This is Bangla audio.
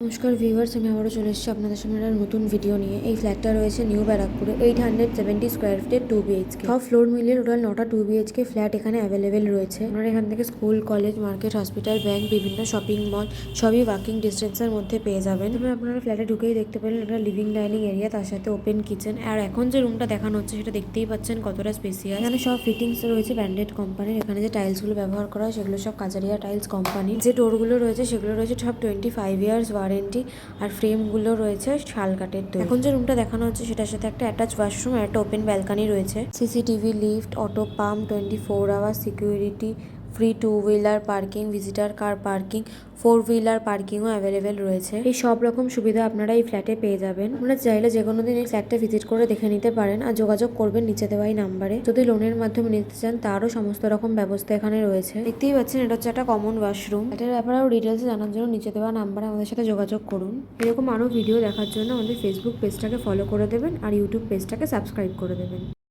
নমস্কার ভিউয়ার্স, আমি আবারও চলে এসেছি আপনাদের সামনে একটা নতুন ভিডিও নিয়ে। এই ফ্ল্যাটটা রয়েছে নিউ ব্যারাকপুরে 870 স্কোয়ার ফিটের 2 BHK। সব ফ্লোর মিলিয়ে টোটাল 9টা 2 BHK ফ্ল্যাট এখানে অ্যাভেলেবেল রয়েছে। আপনারা এখান থেকে school, college, market, hospital, bank, বিভিন্ন শপিং মল সবই ওয়াকিং ডিস্টেন্সের মধ্যে পেয়ে যাবেন। তবে আপনারা ফ্ল্যাটে ঢুকেই দেখতে পেলেন একটা লিভিং ডাইনিং এরিয়া, তার সাথে ওপেন কিচেন। আর এখন যে রুমটা দেখানো হচ্ছে সেটা দেখতেই পাচ্ছেন কতটা স্পেসিয়াস। এখানে সব ফিটিংস রয়েছে ব্র্যান্ডেড কোম্পানির। এখানে যে টাইলসগুলো ব্যবহার করা হয় সেগুলো সব কাজারিয়া টাইলস কোম্পানির। যে ডোরগুলো রয়েছে সেগুলো রয়েছে সব 25 ইয়ার্স ওয়ারেন্টি। আর ফ্রেমগুলো রয়েছে শাল কাঠের তৈরি। এখন যে রুমটা দেখানো হচ্ছে সেটার সাথে একটা অ্যাটাচ ওয়াশরুম আর একটা ওপেন ব্যালকনি রয়েছে। CCTV, lift, auto pump, 24 hour security, free 2 wheeler parking, visitor car parking, 4 wheeler পার্কিংও অ্যাভেলেবেল রয়েছে। এই সব রকম সুবিধা আপনারা এই ফ্ল্যাটে পেয়ে যাবেন। আপনারা চাইলে যে কোনো দিন এই ফ্ল্যাটটা ভিজিট করে দেখে নিতে পারেন আর যোগাযোগ করবেন নিচে দেওয়া এই নাম্বারে। যদি লোনের মাধ্যমে নিতে চান তারও সমস্ত রকম ব্যবস্থা এখানে রয়েছে। দেখতেই পাচ্ছেন এটা হচ্ছে একটা কমন ওয়াশরুম। এটার ব্যাপারে আরও ডিটেলস জানার জন্য নিচে দেওয়া নাম্বারে আমাদের সাথে যোগাযোগ করুন। এরকম আরও ভিডিও দেখার জন্য আমাদের ফেসবুক পেজটাকে ফলো করে দেবেন আর ইউটিউব পেজটাকে সাবস্ক্রাইব করে দেবেন।